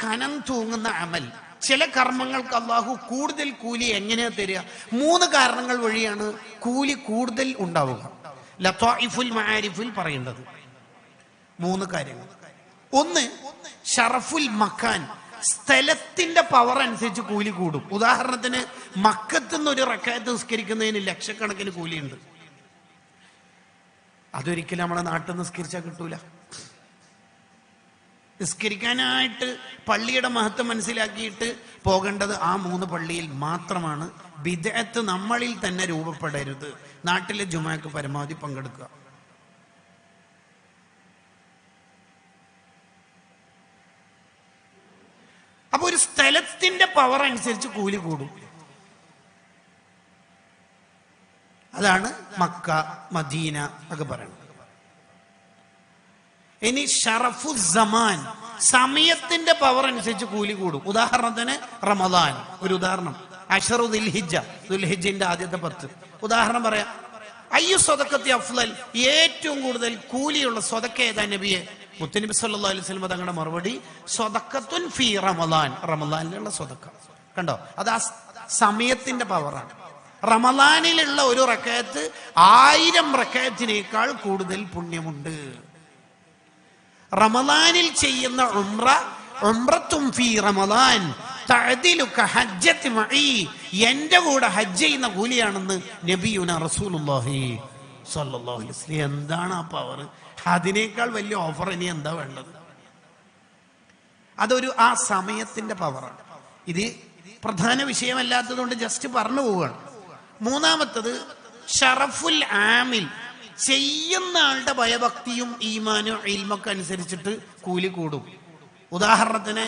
കനം തൂങ്ങുന്ന അമൽ. ചില കർമ്മങ്ങൾക്ക് അള്ളാഹു കൂടുതൽ കൂലി എങ്ങനെയാ തരിക? 3 കാരണങ്ങൾ വഴിയാണ് കൂലി കൂടുതൽ ഉണ്ടാവുക. ലത്വാഇഫുൽ മആരിഫിൽ പറയുന്നത് 3 കാര്യങ്ങൾ. 1, ഷറഫുൽ മക്കാൻ, സ്ഥലത്തിന്റെ പവർ അനുസരിച്ച് കൂലി കൂടും. ഉദാഹരണത്തിന് മക്കത്തുനിന്ന് ഒരു റക്അത്ത് നിസ്കരിക്കുന്നതിന് ലക്ഷക്കണക്കിന് കൂലിയുണ്ട്. അതൊരിക്കലും നമ്മളെ നാട്ടിൽ നിസ്കരിച്ചാൽ കിട്ടൂല. നിസ്കരിക്കാനായിട്ട് പള്ളിയുടെ മഹത്വം മനസ്സിലാക്കിയിട്ട് പോകേണ്ടത് ആ 3 പള്ളിയിൽ മാത്രമാണ്. ബിദ്അത്ത് നമ്മളിൽ തന്നെ രൂപപ്പെടരുത്. നാട്ടിലെ ജുമാക്ക് പരമാവധി പങ്കെടുക്കുക. അപ്പൊ ഒരു സ്ഥലത്തിന്റെ പവർ അനുസരിച്ച് കൂലി കൂടും. അതാണ് മക്ക, മദീന ഒക്കെ പറയുന്നത്. ഇനി ഷറഫു സമാൻ, സമയത്തിന്റെ പവർ അനുസരിച്ച് കൂലി കൂടും. ഉദാഹരണത്തിന് റമദാൻ ഒരു ഉദാഹരണം. അശ്റു ദുൽഹിജ്ജ, ദുൽഹിജ്ജിന്റെ ആദ്യത്തെ 10. ഉദാഹരണം പറയാം. അയ്യു സ്വതക്കത്തി അഫ്ളൽ, ഏറ്റവും കൂടുതൽ കൂലിയുള്ള സ്വതക്ക ഏതാ നബിയെ? മുത്തനബി സല്ലല്ലാഹു അലൈഹി വസല്ലം തങ്ങളുടെ മറുപടി സ്വതക്കത്തുൻ ഫീ റമദാൻ, റമദാനിലുള്ള സ്വതക്ക. കണ്ടോ, അത് ആ സമയത്തിന്റെ പവറാണ്. റമദാനിലുള്ള ഒരു റക്അത്ത് 1000 റക്അത്തിനേക്കാൾ കൂടുതൽ പുണ്യമുണ്ട്. റമദാനിൽ ചെയ്യുന്ന ഉംറത്തും ഫീ റമദാൻ തഅദിലു കഹജ്ജത്തി മഈ, എന്റെ കൂടെ ഹജ്ജ് ചെയ്യുന്ന കൂലിയാണെന്ന് നബിയുനാ റസൂലുള്ളാഹി സ്വല്ലല്ലാഹു അലൈഹി വസല്ലം. എന്താണ് ആ പവർ? അതിനേക്കാൾ വലിയ ഓഫർ ഇനി എന്താ വേണ്ടത്? അതൊരു ആ സമയത്തിന്റെ പവറാണ്. ഇത് പ്രധാന വിഷയമല്ലാത്തതുകൊണ്ട് ജസ്റ്റ് പറഞ്ഞു പോവുകയാണ്. 3-മത്തത് ഷറഫുൽ ആമിൽ, ചെയ്യുന്ന ആളുടെ ഭയഭക്തിയും ഈമാനും ഇൽമൊക്കെ അനുസരിച്ചിട്ട് കൂലി കൂടും. ഉദാഹരണത്തിന്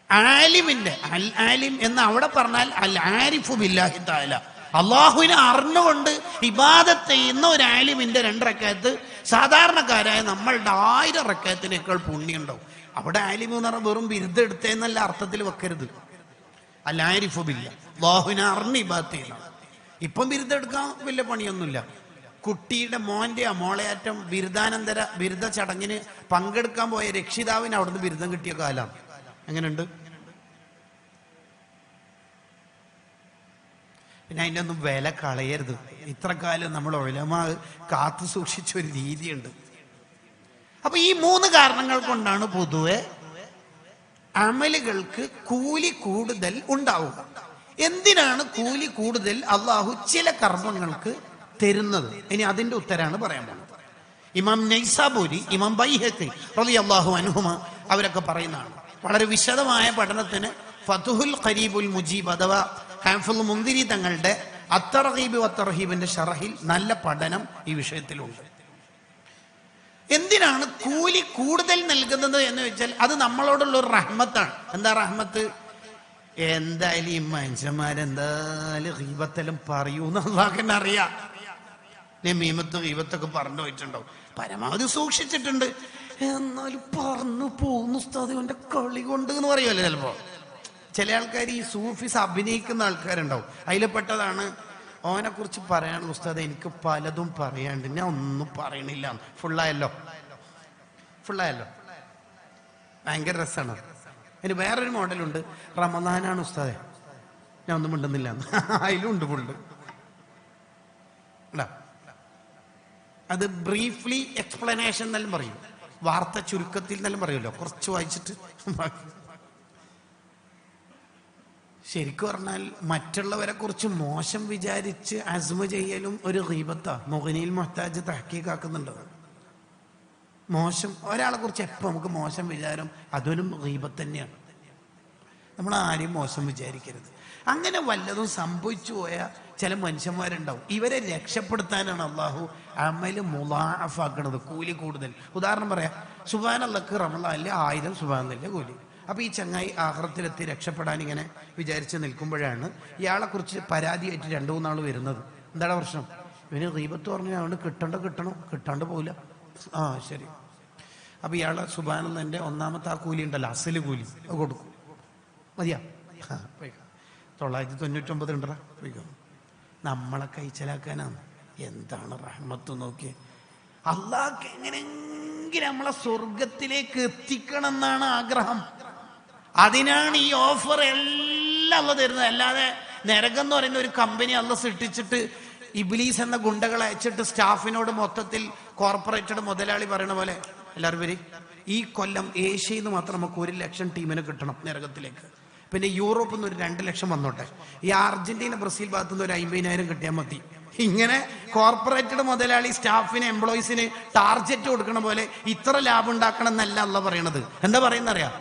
ആലിമിന്റെ, അൽ ആലിം എന്ന് അവിടെ പറഞ്ഞാൽ അൽ ആരിഫു ബില്ലാഹി തആല, അള്ളാഹുവിനെ അറിഞ്ഞുകൊണ്ട് ഇബാദത്ത് ചെയ്യുന്ന ഒരു ആലിമിന്റെ 2 റക്അത്ത് സാധാരണക്കാരായ നമ്മളുടെ 1000 റക്അത്തിനേക്കാൾ പുണ്യമുണ്ടാവും. അവിടെ ആലിം എന്ന് പറഞ്ഞാൽ വെറും ബിരുദം എടുത്തേന്നല്ല അർത്ഥത്തിൽ വെക്കരുത്. അൽ ആരിഫു ബില്ലാ, അള്ളാഹുവിനെ അറിഞ്ഞ് ഇബാദത്ത് ചെയ്യുന്ന. ഇപ്പം ബിരുദം എടുക്കാൻ വലിയ പണിയൊന്നുമില്ല. കുട്ടിയുടെ മോന്റെയോ മോളയാറ്റം ബിരുദാനന്തര ബിരുദ ചടങ്ങിന് പങ്കെടുക്കാൻ പോയ രക്ഷിതാവിന് അവിടുന്ന് ബിരുദം കിട്ടിയ കാലം എങ്ങനെയുണ്ട്? പിന്നെ അതിൻ്റെ ഒന്നും വില കളയരുത്. ഇത്ര കാലം നമ്മൾ ഉലമാ കാത്തു സൂക്ഷിച്ച ഒരു രീതിയുണ്ട്. അപ്പൊ ഈ 3 കാരണങ്ങൾ കൊണ്ടാണ് പൊതുവെ അമലുകൾക്ക് കൂലി കൂടുതൽ ഉണ്ടാവുക. എന്തിനാണ് കൂലി കൂടുതൽ അള്ളാഹു ചില കർമ്മങ്ങൾക്ക് തരുന്നത്? ഇനി അതിന്റെ ഉത്തരാണ് പറയാൻ പോകുന്നത്. ഇമാം നൈസാബൂരി, ഇമാം ബൈഹഖി റളിയല്ലാഹു അൻഹുമ അവരൊക്കെ പറയുന്നതാണ്. വളരെ വിശദമായ പഠനത്തിന് ഫതുഹുൽ ഖരീബുൽ മുജീബ് അഥവാ ഹാഫിൾ മുൻദിരി തങ്ങളുടെ അത്തർഗീബ് വത്തർഹീബിന്റെ ഷറഹിൽ നല്ല പഠനം ഈ വിഷയത്തിലുണ്ട്. എന്തിനാണ് കൂലി കൂടുതൽ നൽകുന്നത് എന്ന് വെച്ചാൽ അത് നമ്മളോടുള്ള ഒരു റഹ്മത്താണ്. എന്താ റഹ്മത്ത്? എന്തായാലും ഈ മനുഷ്യന്മാരെന്തായാലും ഗീബത്തെല്ലാം പറയൂന്ന് അള്ളാഹുവിന് അറിയാം. നമീമത്തും ഗീബത്തൊക്കെ പറഞ്ഞു പോയിട്ടുണ്ടാവും. പരമാവധി സൂക്ഷിച്ചിട്ടുണ്ട്, എന്നാലും പറഞ്ഞു പോകുന്നു ഉസ്താദ് ഇവന്റെ കളി കൊണ്ട് എന്ന് പറയുമല്ലോ. ചിലപ്പോ ചില ആൾക്കാർ ഈ സൂഫീസ് അഭിനയിക്കുന്ന ആൾക്കാരുണ്ടാവും. അതിൽപ്പെട്ടതാണ് ഓനെ കുറിച്ച് പറയാനുള്ള ഉസ്താദ് എനിക്ക് പലതും പറയാണ്ട്, ഞാൻ ഒന്നും പറയണില്ല. ഫുള്ളായല്ലോ ഭയങ്കര രസമാണ്. അതിന് വേറൊരു മോഡലുണ്ട്, റമദാനാണ് ഉസ്താദെ ഞാൻ ഒന്നും മിണ്ടുന്നില്ല, അതിലുണ്ട് ഫുള്ള്. അത് ബ്രീഫ്ലി എക്സ്പ്ലനേഷൻ എന്നെല്ലാം പറയും, വാർത്ത ചുരുക്കത്തിൽ എന്നെല്ലാം പറയുമല്ലോ, കുറച്ച് വായിച്ചിട്ട്. ശരിക്കും പറഞ്ഞാൽ മറ്റുള്ളവരെ കുറിച്ച് മോശം വിചാരിച്ച് അസ്മ ചെയ്യലും ഒരു ഗീബത്താ. മുഗ്നിൽ മുഹ്താജ് തഹ്ഖീഖാക്കുന്നുണ്ട്. മോശം ഒരാളെ കുറിച്ച് എപ്പോൾ നമുക്ക് മോശം വിചാരം, അതൊരു ഗീബത്ത് തന്നെയാണ്. നമ്മൾ ആരെയും മോശം വിചാരിക്കരുത്. അങ്ങനെ വല്ലതും സംഭവിച്ചു പോയ ചില മനുഷ്യന്മാരുണ്ടാവും. ഇവരെ രക്ഷപ്പെടുത്താനാണ് അള്ളാഹു അമല് മുളാഫാക്കണത്, കൂലി കൂടുതൽ. ഉദാഹരണം പറയാം, സുബ്ഹാനല്ലാഹ് റമളാനിലെ 1000 സുബ്ഹാനല്ലാഹ് കൂലി. അപ്പൊ ഈ ചങ്ങായി ആഖിറത്തിലെത്തി രക്ഷപ്പെടാൻ ഇങ്ങനെ വിചാരിച്ച് നിൽക്കുമ്പോഴാണ് ഇയാളെ കുറിച്ച് പരാതിയായിട്ട് 2-3 നാൾ വരുന്നത്. എന്താണ് പ്രശ്നം? ഇവന് ഗീബത്ത് പറഞ്ഞു, അതുകൊണ്ട് കിട്ടാണ്ട് പോവില്ല. ആ ശരി. അപ്പൊ ഇയാളെ സുബ്ഹാനല്ലാഹിന്റെ 1-ാമത്തെ ആ കൂലി ഉണ്ടല്ലോ, അസല് കൂലി, അത് കൊടുക്കും. മതിയാ? 999 ഉണ്ടോ? നമ്മളെ കഴിച്ചലാക്കാനാണ്. എന്താണ് റഹ്മത്ത് നോക്കിയേ. അള്ളാഹ്ക്ക് എങ്ങനെ എങ്ങനെയെങ്കിലും നമ്മളെ സ്വർഗത്തിലേക്ക് എത്തിക്കണം എന്നാണ് ആഗ്രഹം. അതിനാണ് ഈ ഓഫർ എല്ലാം അള്ള തരുന്നത്. അല്ലാതെ നരകം എന്ന് പറയുന്ന ഒരു കമ്പനി അള്ള സൃഷ്ടിച്ചിട്ട് ഇബ്ലീസ് എന്ന ഗുണ്ടകളെ അയച്ചിട്ട് സ്റ്റാഫിനോട് മൊത്തത്തിൽ കോർപ്പറേറ്റഡ് മുതലാളി പറയണ പോലെ എല്ലാവരും വരി, ഈ കൊല്ലം ഏഷ്യയിൽ നിന്ന് മാത്രം നമുക്ക് 1 ലക്ഷം ടീമിനെ കിട്ടണം നരകത്തിലേക്ക്. പിന്നെ യൂറോപ്പിൽ നിന്ന് ഒരു 2 ലക്ഷം വന്നോട്ടെ. ഈ അർജന്റീന ബ്രസീൽ ഭാഗത്തു നിന്ന് ഒരു 50,000 കിട്ടിയാൽ മതി. ഇങ്ങനെ കോർപ്പറേറ്റഡ് മുതലാളി സ്റ്റാഫിന് എംപ്ലോയീസിന് ടാർജറ്റ് കൊടുക്കണ പോലെ ഇത്ര ലാഭം ഉണ്ടാക്കണം എന്നല്ല അള്ള പറയണത്. എന്താ പറയുന്ന അറിയാം,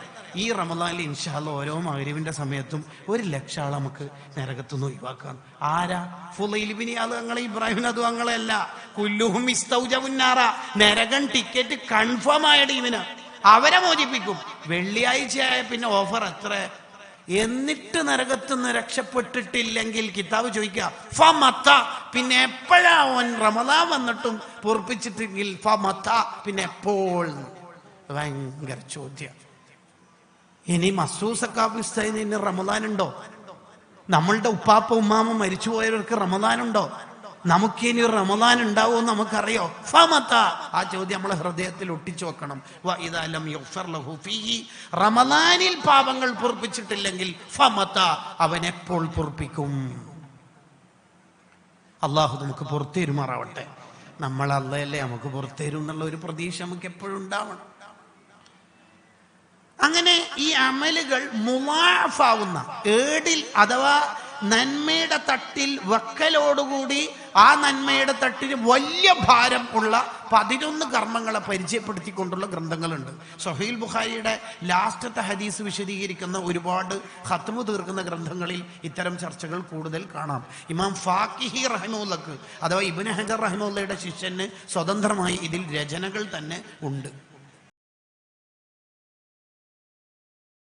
ഈ റമദാനിൽ ഇൻഷാ അല്ലാഹ് ഓരോ മഗ്‌രിബിന്റെ സമയത്തും 1 ലക്ഷം ആളെ നമുക്ക് നരകത്തുനിന്ന് ഒഴിവാക്കാം. ആരാ? ഫുളൈൽ ഇബ്നു ഇയാദ് അങ്ങളെ, ഇബ്രാഹിം നദു അങ്ങളെയല്ല. കുല്ലുഹും ഇസ്തൗജബുന്നാറ, നരകം ടിക്കറ്റ് കൺഫേം ആയ ടീമിന് അവരെ മോചിപ്പിക്കും. വെള്ളിയാഴ്ചയായ പിന്നെ ഓഫർ എത്ര? എന്നിട്ട് നരകത്തുനിന്ന് രക്ഷപ്പെട്ടിട്ടില്ലെങ്കിൽ കിതാബ് ചോദിക്കുക ഫമത്ത, പിന്നെ എപ്പോഴാ ഓൻ റമദാൻ വന്നിട്ടും പൊറുപ്പിച്ചിട്ടെങ്കിൽ ഫമത്ത, പിന്നെ എപ്പോൾ? ഭയങ്കര ചോദ്യം. ഇനി മസൂദ് സഖാഫി ഉസ്താദിന് റമദാൻ ഉണ്ടോ? നമ്മളുടെ ഉപ്പാപ്പ ഉമ്മാമ മരിച്ചുപോയവർക്ക് റമദാൻ ഉണ്ടോ? നമുക്കിനി റമദാൻ ഉണ്ടാവോ നമുക്കറിയോ? ഫമത്ത, ആ ചോദ്യം നമ്മളെ ഹൃദയത്തിൽ ഒട്ടിച്ചു വെക്കണം. റമദാനിൽ പാപങ്ങൾ പൊറുപ്പിച്ചിട്ടില്ലെങ്കിൽ ഫമത്ത, അവൻ എപ്പോൾ പൊറുപ്പിക്കും? അള്ളാഹു നമുക്ക് പുറത്തേരുമാറാവട്ടെ. നമ്മൾ അള്ളയല്ലേ നമുക്ക് പുറത്തേരും എന്നുള്ള ഒരു പ്രതീക്ഷ നമുക്ക് എപ്പോഴും ഉണ്ടാവണം. അങ്ങനെ ഈ അമലുകൾ മുവാഫാവുന്ന ഏടിൽ അഥവാ നന്മയുടെ തട്ടിൽ വക്കലോടുകൂടി ആ നന്മയുടെ തട്ടിൽ വലിയ ഭാരം ഉള്ള 11 കർമ്മങ്ങളെ പരിചയപ്പെടുത്തിക്കൊണ്ടുള്ള ഗ്രന്ഥങ്ങളുണ്ട്. സഹീൽ ബുഖാരിയുടെ ലാസ്റ്റത്തെ ഹദീസ് വിശദീകരിക്കുന്ന ഒരുപാട് ഖത്മു തീർക്കുന്ന ഗ്രന്ഥങ്ങളിൽ ഇത്തരം ചർച്ചകൾ കൂടുതൽ കാണാം. ഇമാം ഫാക്കിഹി റഹിമഹുല്ലക്ക് അഥവാ ഇബ്നു ഹജർ റഹിമഹുല്ലയുടെ ശിഷ്യന് സ്വതന്ത്രമായി ഇതിൽ രചനകൾ തന്നെ ഉണ്ട്.